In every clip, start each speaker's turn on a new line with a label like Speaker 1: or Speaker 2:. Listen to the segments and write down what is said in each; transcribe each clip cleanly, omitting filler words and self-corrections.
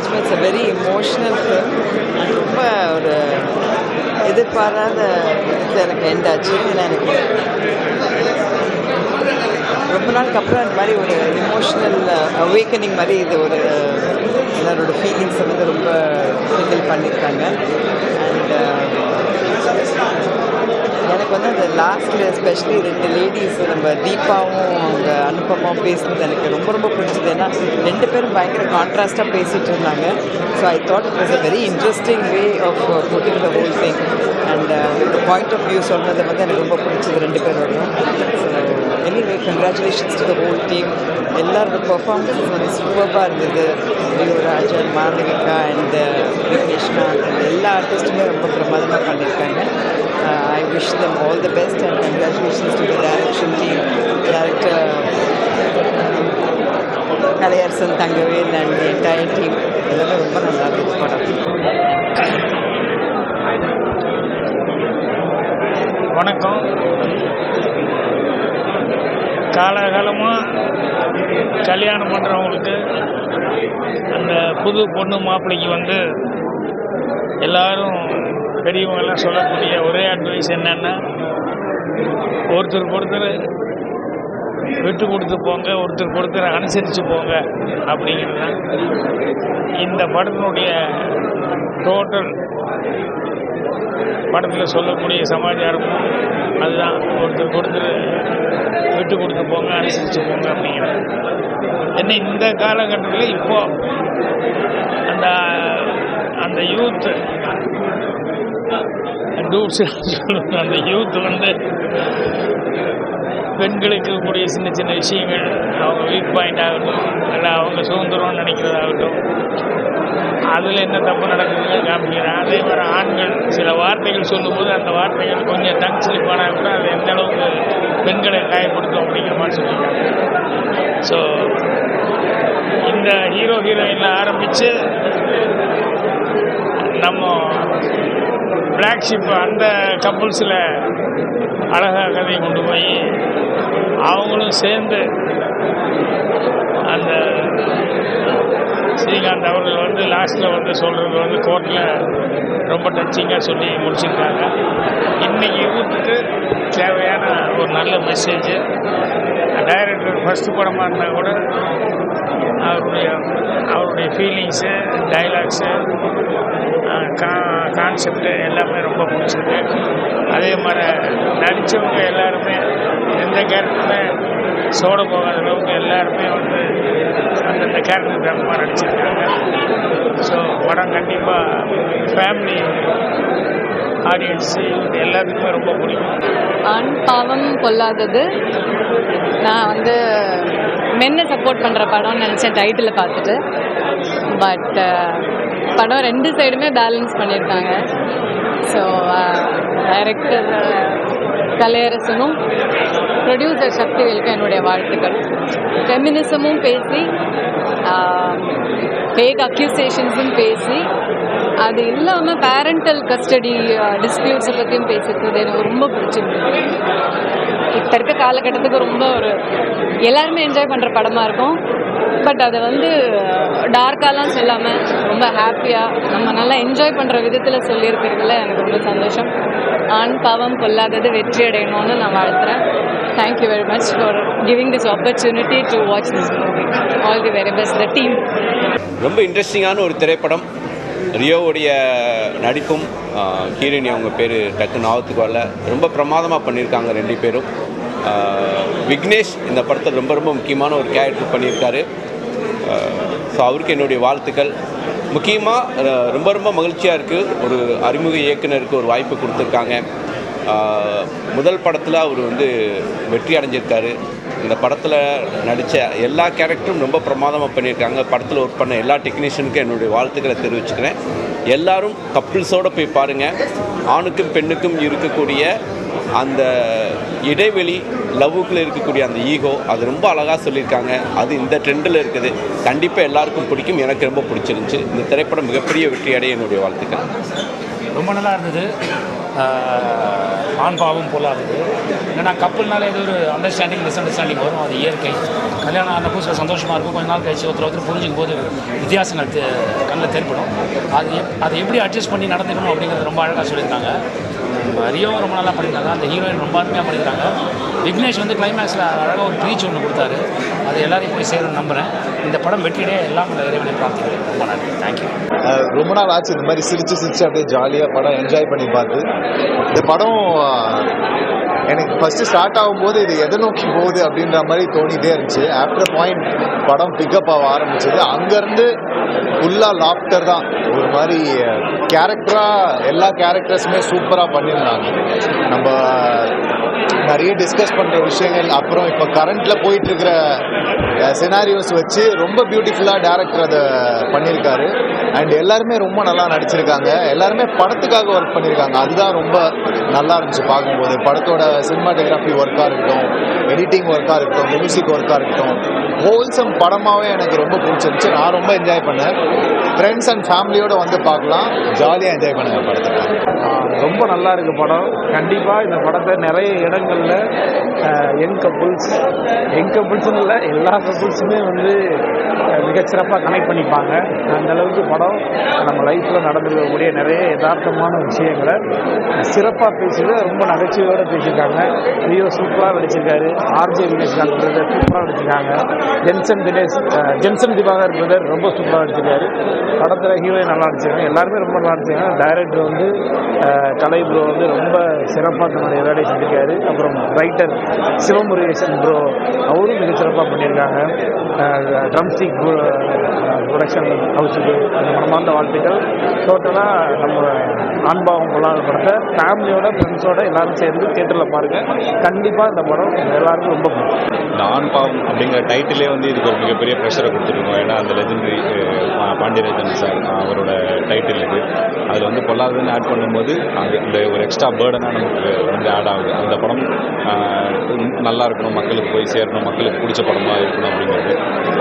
Speaker 1: நிஜமாக it's a very emotional film. ரொம்ப ஒரு எதிர்பாராத விதத்தில் எனக்கு எண்ட் ஆச்சு. ஏன்னா எனக்கு ரொம்ப நாளுக்கு அப்புறம் இந்த மாதிரி ஒரு எமோஷ்னல் அவேக்கனிங் மாதிரி இது ஒரு எல்லாரோட ஃபீலிங்ஸை வந்து ரொம்ப ஃபீல் பண்ணியிருக்காங்க. அண்ட் எனக்கு வந்து அந்த லாஸ்ட்டில் எஸ்பெஷலி 2 லேடிஸ் நம்ம தீபாவும் அவங்க அனுபமாவும் பேசுனது எனக்கு ரொம்ப ரொம்ப பிடிச்சது. ஏன்னா 2 பேரும் பயங்கர கான்ட்ராஸ்டாக பேசிகிட்டு இருந்தாங்க. So I thought it was a very interesting way of putting the whole thing. And இந்த பாயிண்ட் ஆஃப் வியூ சொன்னது வந்து எனக்கு ரொம்ப பிடிச்சது 2 பேரோடையும். So anyway congratulations to the whole team. எல்லாரோட பர்ஃபார்மன்ஸ் வந்து சூப்பராக இருந்தது. யுவராஜன், மாளவிகா அண்ட் விக்னேஷ்காந்த் அண்ட் எல்லா ஆர்டிஸ்ட்டுமே ரொம்ப பிரமாதமாக பண்ணியிருக்காங்க. I wish them all the best and congratulations to the direction team, director Kalaiyarasan Thangavel and the entire team. எல்லாமே ரொம்ப நல்லா இருந்துச்சு படம்.
Speaker 2: வணக்கம். காலகாலமாக கல்யாணம் பண்ணுறவங்களுக்கு அந்த புது பொண்ணு மாப்பிள்ளைக்கு வந்து எல்லாரும் பெரியவங்கெல்லாம் சொல்லக்கூடிய ஒரே அட்வைஸ் என்னென்னா, ஒருத்தருக்கு ஒருத்தர் விட்டு கொடுத்து போங்க, ஒருத்தருக்கு ஒருத்தர் அனுசரித்து போங்க அப்படிங்கிறது தான் இந்த படத்தினுடைய டோட்டல் படத்தில் சொல்லக்கூடிய சமாச்சாரமும் அதுதான். ஒருத்தருக்கு ஒருத்தர் விட்டு கொடுத்து போங்க, அனுசரித்து போங்க அப்படிங்கிறது. என்ன இந்த காலகட்டத்தில் இப்போது அந்த அந்த யூத் டூட்ஸ் சொல்லுவாங்க, அந்த யூத் வந்து பெண்களுக்கு கூடிய சின்ன சின்ன விஷயங்கள், அவங்க வீக் பாயிண்ட் ஆகட்டும், இல்லை அவங்க சுதந்திரம்னு நினைக்கிறதாகட்டும், அதில் என்ன தப்பு நடக்குதுன்னு காமிக்கிறேன். அதே மாதிரி ஆண்கள் சில வார்த்தைகள் சொல்லும்போது அந்த வார்த்தைகள் கொஞ்சம் டங் ஸ்லிப் ஆனால் கூட அது எந்த அளவுக்கு பெண்களை காயப்படுத்தும் அப்படிங்கிற மாதிரி சொல்லியிருக்காங்க. ஸோ இந்த ஹீரோ ஹீரோயினில் ஆரம்பித்து நம்ம பிளாக் ஷிப் அந்த கப்புள்ஸில் அழகாக கதையை கொண்டு போய் அவங்களும் சேர்ந்து அந்த ஸ்ரீகாந்த் அவர்கள் வந்து லாஸ்ட்டில் வந்து சொல்கிறது வந்து கோர்ட்டில் ரொம்ப டச்சிங்காக சொல்லி முடிச்சிருக்காங்க. இன்றைக்கி யூத்துக்கு தேவையான ஒரு நல்ல மெசேஜ். டைரக்டர் ஃபஸ்ட்டு படமாக இருந்தால் கூட அவருடைய ஃபீலிங்ஸு, டைலாக்ஸு, கான்செப்டு எல்லாமே ரொம்ப பிடிச்சிருக்கு. அதே மாதிரி நடித்தவங்க எல்லாருமே எந்த கேரக்டருமே சோட போகாத அளவுக்கு எல்லாருமே வந்து அந்தந்த கேரக்டருக்கு தகுந்த மாதிரி நடிச்சிருக்காங்க. ஸோ படம் கண்டிப்பாக ஃபேமிலி ஆடியன்ஸு எல்லாத்துக்குமே ரொம்ப பிடிக்கும்.
Speaker 3: ஆண் பாவம் பொல்லாதது. நான் வந்து மென்னை சப்போர்ட் பண்ணுற படம்னு நினச்சேன் டைட்டில் பார்த்துட்டு. பட் படம் 2 சைடுமே பேலன்ஸ் பண்ணியிருக்காங்க. ஸோ டைரக்டர் கலையரசனும் ப்ரொடியூசர் சக்திவேலுக்கும் என்னுடைய வாழ்த்துக்கள். ஃபெமினிசமும் பேசி, ஃபேக் அக்யூசேஷன்ஸும் பேசி, அது இல்லாமல் பேரண்டல் கஸ்டடி டிஸ்பியூட்ஸை பற்றியும் பேசியிருக்கிறது எனக்கு ரொம்ப பிடிச்சிருந்தது. இப்போ இருக்க காலகட்டத்துக்கு ரொம்ப ஒரு எல்லாருமே என்ஜாய் பண்ணுற படமாக இருக்கும். பட் அதை வந்து டார்க்காலாம் சொல்லாமல் ரொம்ப ஹாப்பியாக நம்ம நல்லா என்ஜாய் பண்ணுற விதத்தில் சொல்லியிருக்கிறதுல எனக்கு ரொம்ப சந்தோஷம். ஆண் பாவம் பொல்லாதது வெற்றி அடையணும்னு நான் வாழ்த்துறேன். Thank you very much for giving this opportunity to watch this movie. All the very best the team.
Speaker 4: ரொம்ப இன்ட்ரெஸ்டிங்கான ஒரு திரைப்படம். ரியோவுடைய நடிப்பும் ஹீரோயினி அவங்க பேர் டக்கு ஞாபகத்துக்கு வரல, ரொம்ப பிரமாதமாக பண்ணியிருக்காங்க 2 பேரும். விக்னேஷ் இந்த படத்தில் ரொம்ப ரொம்ப முக்கியமான ஒரு கேரக்டர் பண்ணியிருக்காரு. ஸோ அவருக்கு என்னுடைய வாழ்த்துக்கள். முக்கியமாக ரொம்ப ரொம்ப மகிழ்ச்சியாக இருக்குது, ஒரு அறிமுக இயக்குனருக்கு ஒரு வாய்ப்பு கொடுத்துருக்காங்க. முதல் படத்தில் அவர் வந்து வெற்றி அடைஞ்சிருக்காரு. இந்த படத்தில் நடித்த எல்லா கேரக்டரும் ரொம்ப பிரமாதமாக பண்ணியிருக்காங்க. படத்தில் ஒர்க் பண்ண எல்லா டெக்னீஷியனுக்கும் என்னுடைய வாழ்த்துக்களை தெரிவிச்சுக்கிறேன். எல்லாரும் கப்பிள்ஸோடு போய் பாருங்கள். ஆணுக்கும் பெண்ணுக்கும் இருக்கக்கூடிய அந்த இடைவெளி, லவ்வுக்குள்ளே இருக்கக்கூடிய அந்த ஈகோ, அது ரொம்ப அழகாக சொல்லியிருக்காங்க. அது இந்த ட்ரெண்டில் இருக்குது. கண்டிப்பாக எல்லாருக்கும் பிடிக்கும். எனக்கு ரொம்ப பிடிச்சிருந்துச்சு. இந்த திரைப்படம் மிகப்பெரிய வெற்றி அடைய என்னுடைய வாழ்த்துக்கள்.
Speaker 5: ரொம்ப நல்லா இருந்தது. ஆண் பாவம் பொல்லாதது. ஏன்னா கப்பல்னால ஏதோ ஒரு அண்டர்ஸ்டாண்டிங் மிஸ் அண்டர்ஸ்டாண்டிங் வரும், அது இயற்கை. கல்யாணம் ஆன புதுசில் சந்தோஷமாக இருக்கும், கொஞ்ச நாள் கழிச்சு ஒருத்தர் புரிஞ்சுக்கும் போது வித்தியாசங்கள் கண்ணில் தென்படும். அதை எப்படி அட்ஜஸ்ட் பண்ணி நடந்துக்கணும் அப்படிங்கிறது ரொம்ப அழகாக சொல்லியிருக்காங்க. ரியோவும் ரொம்ப நல்லா பண்ணியிருந்தாங்க, அந்த ஹீரோயின் ரொம்ப அருமையாக பண்ணியிருக்காங்க. விக்னேஷ் வந்து கிளைமேக்ஸில் அழகாக ஒரு ப்ரீச் ஒன்று கொடுத்தாரு, அது எல்லாரையும் போய் சேரும்னு நம்புகிறேன். இந்த படம் வெற்றியிலே எல்லாம் இறைவனை பிரார்த்திக்கிறேன். ரொம்ப நன்றி, தேங்க்யூ.
Speaker 6: ரொம்ப நாள் ஆச்சு இந்த மாதிரி சிரிச்சு அப்படியே ஜாலியாக படம் என்ஜாய் பண்ணி பார்த்து. இந்த படம் எனக்கு ஃபஸ்ட்டு ஸ்டார்ட் ஆகும்போது இது எதை நோக்கி போகுது அப்படின்ற மாதிரி தோணிகிட்டே இருந்துச்சு. ஆஃப்டர் பாயிண்ட் படம் பிக்கப் ஆக ஆரம்பிச்சது. அங்கேருந்து ஃபுல்லாக லாஃப்டர் தான். ஒரு மாதிரி கேரக்டராக எல்லா கேரக்டர்ஸுமே சூப்பராக பண்ணியிருந்தாங்க. நம்ம நிறைய டிஸ்கஸ் பண்ணுற விஷயங்கள், அப்புறம் இப்போ கரண்ட்டில் போயிட்டுருக்கிற சினாரியோஸ் வச்சு ரொம்ப பியூட்டிஃபுல்லாக டேரக்டர் அதை பண்ணியிருக்காரு. அண்ட் எல்லாருமே ரொம்ப நல்லா நடிச்சிருக்காங்க. எல்லாருமே படத்துக்காக ஒர்க் பண்ணியிருக்காங்க. அதுதான் ரொம்ப நல்லா இருந்துச்சு பார்க்கும்போது. படத்தோட சினிமாட்டோகிராஃபி ஒர்க்காக இருக்கட்டும், எடிட்டிங் ஒர்க்காக இருக்கட்டும், மியூசிக் ஒர்க்காக இருக்கட்டும், ஹோல்சம் படமாகவே எனக்கு ரொம்ப பிடிச்சிருந்துச்சு. நான் ரொம்ப என்ஜாய் பண்ணேன். ஃப்ரெண்ட்ஸ் அண்ட் ஃபேமிலியோடு வந்து பார்க்கலாம், ஜாலியாக என்ஜாய் பண்ணுங்கள் படத்தை.
Speaker 7: ரொம்ப நல்லா இருக்குது படம். கண்டிப்பாக இந்த படத்தை நிறைய இடங்களில் யங் கப்புள்ஸ்னு இல்லை, எல்லா கப்புள்ஸுமே வந்து மிகச்சிறப்பாக கனெக்ட் பண்ணிப்பாங்க. அந்தளவுக்கு படம் நம்ம லைஃப்பில் நடந்துருக்கக்கூடிய நிறைய யதார்த்தமான விஷயங்களை சிறப்பாக பேசுகிறது. ரொம்ப நகைச்சுவையோடு பேசியிருக்காங்க. ரியோ சூப்பராக நடிச்சிருக்காரு. ஆர்ஜே வினேஷ்காந்த் பிரதர் சூப்பராக நடிச்சிருக்காங்க. ஜென்சன் திவாகர் பிரதர் ரொம்ப சூப்பராக நடிச்சிருக்காரு. படத்தில் ஹீரோயின் நல்லா நடிச்சிருக்காங்க. எல்லாருமே ரொம்ப நல்லா நடிச்சிருக்காங்க. டைரக்டர் வந்து கலை ப்ரோ வந்து ரொம்ப சிறப்பாக தன்னுடைய வேலையை செஞ்சிருக்காரு. அப்புறம் ரைட்டர் சிவமுருகேசன் ப்ரோ அவரும் மிக சிறப்பாக பண்ணியிருக்காங்க. ட்ரம்ஸ்டிக் ப்ரொடக்ஷன் ஹவுஸுக்கு அந்த மனமார்ந்த வாழ்த்துக்கள். டோட்டலாக நம்ம ஆண்பாவம் கொள்ளாத படத்தை ஃபேமிலியோட ஃப்ரெண்ட்ஸோடு எல்லோரும் சேர்ந்து தியேட்டரில் பாருங்கள். கண்டிப்பாக இந்த படம் எல்லாருக்கும் ரொம்ப பிடிக்கும்.
Speaker 8: இந்த ஆண்பாவம் அப்படிங்கிற டைட்டிலே வந்து இதுக்கு ஒரு மிகப்பெரிய ப்ரெஷரை கொடுத்துருக்கோம். ஏன்னா அந்த லெஜெண்டரி பாண்டியராஜன் சார் அவரோட டைட்டில் இது. அதில் வந்து பொல்லாததுன்னு ஆட் பண்ணும்போது அது இந்த ஒரு எக்ஸ்ட்ரா பேர்டனாக நமக்கு வந்து ஆட் ஆகுது. அந்த படம் நல்லா இருக்கணும், மக்களுக்கு போய் சேரணும், மக்களுக்கு பிடிச்ச படமாக இருக்கணும் அப்படிங்கிறது.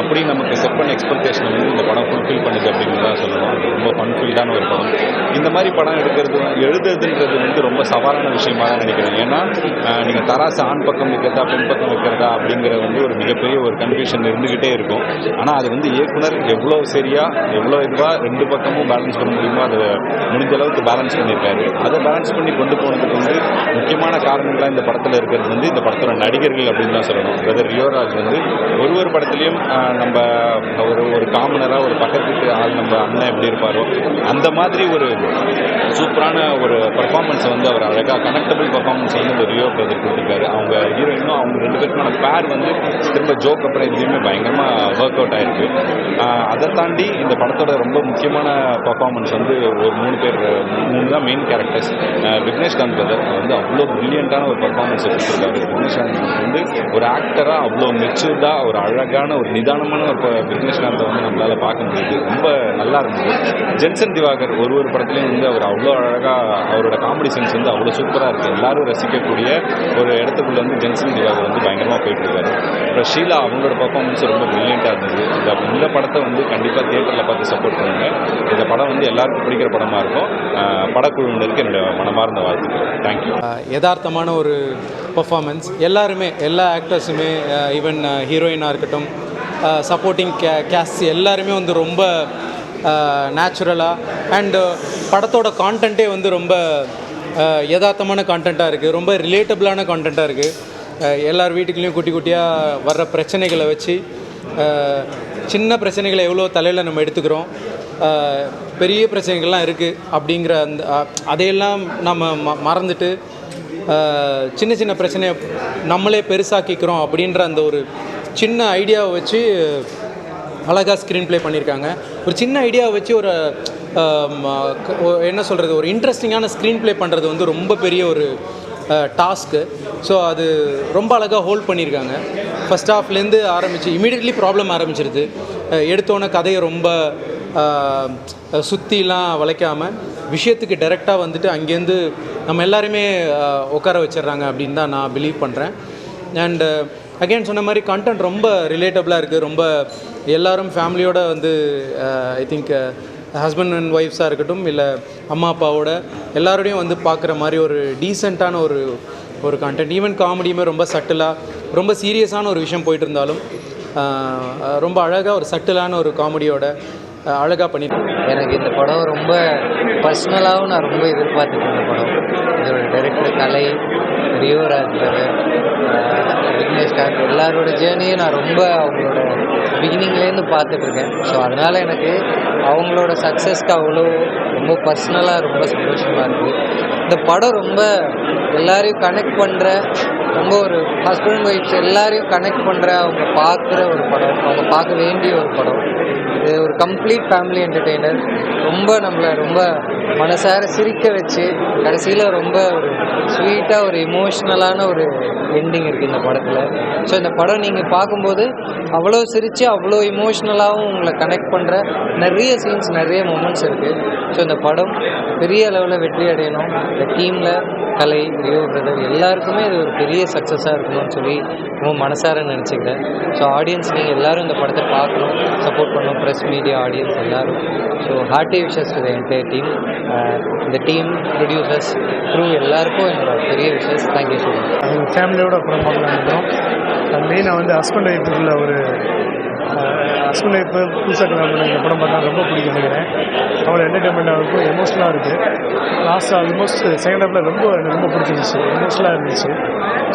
Speaker 8: அப்படி நமக்கு செட் பண்ண எக்ஸ்பெக்டேஷன் வந்து இந்த படம் ஃபுல்ஃபில் பண்ணுது அப்படின்னு தான் சொல்லணும். அது ரொம்ப ஃபன்ஃபில்டான ஒரு படம். இந்த மாதிரி படம் எழுதுறதுன்றது வந்து ரொம்ப சவாலான விஷயமா தான் நினைக்கிறேன். ஏன்னா நீங்கள் தராசு ஆண் பக்கம் வைக்கிறதா பெண் பக்கம் வைக்கிறதா அப்படிங்கிற வந்து ஒரு மிகப்பெரிய ஒரு கன்ஃபியூஷன் இருந்துக்கிட்டே இருக்கும். ஆனால் அது வந்து இயக்குனர் எவ்வளோ சரியாக எவ்வளோ இதுவாக ரெண்டு பக்கமும் பேலன்ஸ் பண்ண முடியுமோ அதை முடிஞ்ச அளவுக்கு பேலன்ஸ் பண்ணியிருக்காரு. அதை பேலன்ஸ் பண்ணி கொண்டு போனதுக்கு வந்து முக்கியமான காரணங்களாக இந்த படத்தில் இருக்கிறது வந்து இந்த படத்தோட நடிகர்கள் அப்படின்னு தான் சொல்லணும். பிரதர் ரியோராஜ் வந்து ஒரு படத்துலையும் நம்ம ஒரு காமனராக ஒரு பக்கத்துக்கு ஆள் நம்ம அண்ணன் எப்படி இருப்பாரோ அந்த மாதிரி ஒரு சூப்பரான ஒரு பர்ஃபார்மன்ஸை வந்து அவர் அழகாக கனெக்டபிள் பர்ஃபார்மன்ஸ் வந்து இந்த ரியோ பிரதர் கொடுத்துருக்காரு. அவங்க ஹீரோயினும் அவங்க ரெண்டு பேருக்கான பேர் வந்து திரும்ப ஜோக் அப்புறம் இதுலேயுமே பயங்கரமாக ஒர்க் அவுட் ஆகிருக்கு. அதை தாண்டி இந்த படத்தோட ரொம்ப முக்கியமான பர்ஃபார்மன்ஸ் வந்து ஒரு மூணு தான் மெயின் கேரக்டர்ஸ். விக்னேஷ்காந்த் பிரதர் வந்து அவ்வளோ ப்ரில்லியண்ட்டான ஒரு பர்ஃபார்மன்ஸை கொடுத்துருக்காரு. விக்னேஷ்காந்த் வந்து ஒரு ஆக்டராக அவ்வளோ மெச்சூர்டாக ஒரு அழகான ஒரு நிதானமான ஒரு விக்னேஷ்காந்தை வந்து நம்மளால் பார்க்க முடியுது. ரொம்ப நல்லா இருந்தது. ஜென்சன் திவாகர் ஒரு படத்துலையும் வந்து அவர் அவ்வளோ அழகாக அவரோட காமெடி சென்ஸ் வந்து அவ்வளோ சூப்பராக இருக்குது. எல்லாரும் ரசிக்கக்கூடிய ஒரு இடத்துக்குள்ள வந்து ஜென்சன் திவாகர் வந்து பயங்கரமாக போயிட்டுருக்காரு. அப்புறம் ஷீலா அவங்களோட பர்ஃபார்மன்ஸ் ரொம்ப ப்ரில்லியண்ட்டாக இருந்தது. இந்த படத்தை வந்து கண்டிப்பாக தியேட்டரில் பார்த்து சப்போர்ட் பண்ணுங்கள். இந்த படம் வந்து எல்லாருக்கும் பிடிக்கிற படமாக இருக்கும். படக்குழுவினருக்கு என்னோட மனமார்ந்த வாழ்த்துக்கள். தேங்க்யூ.
Speaker 9: யதார்த்தமான ஒரு பர்ஃபார்மன்ஸ். எல்லாருமே எல்லா ஆக்டர்ஸுமே ஈவன் ஹீரோயினாக இருக்கட்டும், சப்போர்ட்டிங் கேஸ்ட் எல்லாருமே வந்து ரொம்ப நேச்சுரலாக அண்டு படத்தோட கான்டென்ட்டே வந்து ரொம்ப யதார்த்தமான கான்டென்ட்டாக இருக்குது. ரொம்ப ரிலேட்டபிளான கான்டென்ட்டாக இருக்குது. எல்லார் வீட்டுக்குள்ளேயும் குட்டி குட்டியாக வர்ற பிரச்சனைகளை வச்சு சின்ன பிரச்சனைகளை எவ்வளோ தலையில் நம்ம எடுத்துக்கிறோம், பெரிய பிரச்சனைகள்லாம் இருக்குது அப்படிங்கிற அதையெல்லாம் நம்ம மறந்துட்டு சின்ன சின்ன பிரச்சனையை நம்மளே பெருசாக்கிக்கிறோம் அப்படின்ற அந்த ஒரு சின்ன ஐடியாவை வச்சு அழகாக ஸ்க்ரீன் ப்ளே பண்ணியிருக்காங்க. ஒரு சின்ன ஐடியாவை வச்சு ஒரு என்ன சொல்கிறது, ஒரு இன்ட்ரெஸ்டிங்கான ஸ்க்ரீன் ப்ளே பண்ணுறது வந்து ரொம்ப பெரிய ஒரு டாஸ்க்கு. ஸோ அது ரொம்ப அழகாக ஹோல்ட் பண்ணியிருக்காங்க. ஃபஸ்ட் ஹாஃப்லேருந்து ஆரம்பித்து இமீடியட்லி ப்ராப்ளம் ஆரம்பிச்சிருது. எடுத்தோன்னே கதையை ரொம்ப சுற்றிலாம் வளைக்காமல் விஷயத்துக்கு டைரெக்டாக வந்துட்டு அங்கேருந்து நம்ம எல்லாருமே உட்கார வச்சிடுறாங்க அப்படின்னு தான் நான் பிலீவ் பண்ணுறேன். அண்டு அகெயின் சொன்ன மாதிரி கண்டென்ட் ரொம்ப ரிலேட்டபிளாக இருக்குது. ரொம்ப எல்லோரும் ஃபேமிலியோடு வந்து ஐ திங்க் ஹஸ்பண்ட் அண்ட் ஒய்ஃப்ஸாக இருக்கட்டும், இல்லை அம்மா அப்பாவோட எல்லாரோடையும் வந்து பார்க்குற மாதிரி ஒரு டீசெண்டான ஒரு கண்டென்ட். ஈவன் காமெடியுமே ரொம்ப சட்டிலாக, ரொம்ப சீரியஸான ஒரு விஷயம் போயிட்டு இருந்தாலும் ரொம்ப அழகாக ஒரு சட்டிலான ஒரு காமெடியோட அழகாக பண்ணியிருக்கேன்.
Speaker 10: எனக்கு இந்த படம் ரொம்ப பர்சனலாகவும் நான் ரொம்ப எதிர்பார்த்துட்டு இருந்த படம். இதோட டைரக்டர் கலை, ரியோ ராஜ், விக்னேஷ் கார்க் எல்லாரோட ஜேர்னியும் நான் ரொம்ப அவங்களோட பிகினிங்லேருந்து பார்த்துட்ருக்கேன். ஸோ அதனால் எனக்கு அவங்களோட சக்ஸஸ்க்கு ரொம்ப பர்சனலாக ரொம்ப சந்தோஷமாக இருக்குது. இந்த படம் ரொம்ப எல்லாரையும் கனெக்ட் பண்ணுற, ரொம்ப ஒரு ஹஸ்பண்ட் அண்ட் ஒய்ஃப்ஸ் எல்லாரையும் கனெக்ட் பண்ணுற, அவங்க பார்க்குற ஒரு படம், அவங்க பார்க்க வேண்டிய ஒரு படம். இது ஒரு கம்ப்ளீட் ஃபேமிலி என்டர்டெய்னர். நம்மளை ரொம்ப மனசார சிரிக்க வச்சு கடைசியில் ரொம்ப ஒரு ஸ்வீட்டாக ஒரு எமோஷ்னலான ஒரு எண்டிங் இருக்குது இந்த படத்தில். ஸோ இந்த படம் நீங்கள் பார்க்கும்போது அவ்வளோ சிரித்து அவ்வளோ எமோஷ்னலாகவும் உங்களை கனெக்ட் பண்ணுற நிறைய சீன்ஸ், நிறைய மொமெண்ட்ஸ் இருக்குது. ஸோ இந்த படம் பெரிய அளவில் வெற்றி அடையணும். இந்த டீமில் கலை, ரியோ பிரதர் எல்லாருக்குமே இது ஒரு பெரிய சக்ஸஸாக இருக்கணும்னு சொல்லி ரொம்ப மனசார நினச்சிக்கிறேன். ஸோ ஆடியன்ஸ் நீங்கள் எல்லோரும் இந்த படத்தை பார்க்கணும், சப்போர்ட் பண்ணணும், ப்ரெஸ் மீடியா ஆடியன்ஸ் எல்லோரும். So hearty wishes to the entire team. இந்த டீம், ப்ரொடியூசர்ஸ், க்ரூ எல்லாருக்கும் என்னோட பெரிய விஷஸ். Thank you so much.
Speaker 7: அது ஃபேமிலியோட படம் பார்க்கலாம் நினைக்கிறோம். மெயினாக வந்து ஹஸ்பண்ட் ஒய்ஃபுக்குள்ள ஒரு ஹஸ்பண்ட் ஒய்ஃபு புதுசாக கல்யாணம் இந்த படம் பார்த்தா ரொம்ப பிடிக்கும் நினைக்கிறேன். அவ்வளோ என்டர்டைன்மெண்ட்டாக இருக்கும், எமோஷனலாக இருக்குது. லாஸ்ட்டாக ஆல்மோஸ்ட் செகண்ட் ஹாஃபில் ரொம்ப பிடிச்சிருந்துச்சு, எமோஷனலாக இருந்துச்சு.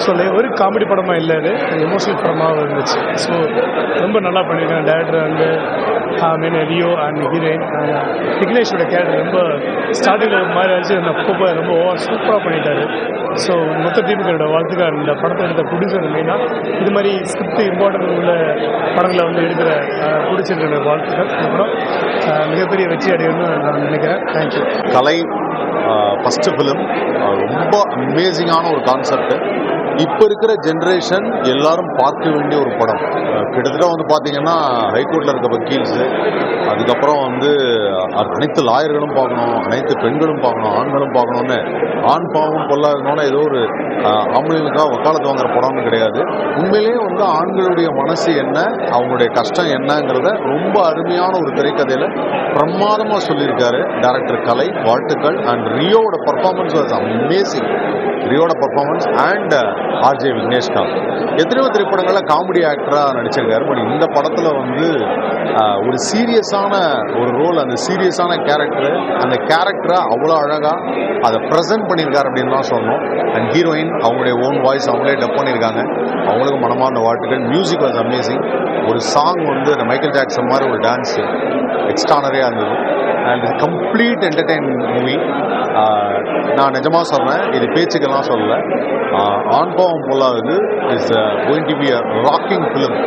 Speaker 7: ஸோ ஒரு காமெடி படமாக இல்லை, இது எமோஷனல் படமாக இருந்துச்சு. ஸோ ரொம்ப நல்லா பண்ணியிருக்கேன். டேரக்டர் வந்து மெயின் ரியோ அண்ட் ஹீரோயின் விக்னேஷோட கேரக்டர் ரொம்ப ஸ்டார்டிங்கில் ஒரு மாதிரி ஆச்சு, அந்த அப்போ ரொம்ப சூப்பராக பண்ணிட்டாரு. ஸோ மொத்த டீமுக்கு வாழ்த்துக்கார். இந்த படத்தை எடுத்த ப்ரொடியூசர் மெயினாக இது மாதிரி ஸ்கிரிப்ட் இம்பார்ட்டன்ட் உள்ள படங்களை வந்து எடுக்கிற ப்ரொடியூசர்களோட வாழ்த்துக்கள். அப்புறம் மிகப்பெரிய வெற்றி அடையணும்னு நான் நினைக்கிறேன். தேங்க்யூ.
Speaker 6: கலை ஃபஸ்ட்டு ஃபிலிம், ரொம்ப அமேசிங்கான ஒரு கான்செப்ட். இப்போ இருக்கிற ஜென்ரேஷன் எல்லாரும் பார்க்க வேண்டிய ஒரு படம். கிட்டத்தட்ட வந்து பார்த்தீங்கன்னா ஹைகோர்ட்டில் இருக்க வக்கீல்ஸு, அதுக்கப்புறம் வந்து அனைத்து லாயர்களும் பார்க்கணும், அனைத்து பெண்களும் பார்க்கணும், ஆண்களும் பார்க்கணுன்னு, ஆண் பாவம் பொல்லாதனோட ஏதோ ஒரு ஆம்பளைங்களுக்காக வக்காலத்து வாங்குற படம்னு கிடையாது. உண்மையிலேயே வந்து ஆண்களுடைய மனசு என்ன, அவங்களுடைய கஷ்டம் என்னங்கிறத ரொம்ப அருமையான ஒரு திரைக்கதையில் பிரமாதமாக சொல்லியிருக்காரு டைரக்டர் கலை. வாழ்த்துக்கள். அண்ட் ரியோவோட பர்ஃபார்மன்ஸ் வாஸ் அமேசிங். ரியோட பர்ஃபார்மன்ஸ் அண்ட் ஆர்ஜே விக்னேஷ்காந்த் எத்தனையோ திரைப்படங்களில் காமெடி ஆக்டராக நடிச்சிருக்காரு. பட் இந்த படத்தில் வந்து ஒரு சீரியஸான ஒரு ரோல், அந்த சீரியஸான கேரக்டரு, அந்த கேரக்டரை அவ்வளோ அழகாக அதை ப்ரெசென்ட் பண்ணியிருக்காரு அப்படின்னு தான் சொன்னோம். அண்ட் ஹீரோயின் அவங்களுடைய ஓன் வாய்ஸ் அவங்களே டப் பண்ணியிருக்காங்க. அவங்களுக்கு மனமார்ந்த வாழ்த்துக்கள். Music was amazing. ஒரு சாங் வந்து இந்த மைக்கேல் ஜாக்சன் மாதிரி ஒரு டான்ஸு எக்ஸ்ட்ரானரியாக இருந்தது. அண்ட் கம்ப்ளீட் என்டர்டெயின் மூவி. நான் நிஜமாக சொல்கிறேன், இது பேச்சுக்கெல்லாம் சொல்லலை. Aan Paavam Pollathathu is going to be a rocking film.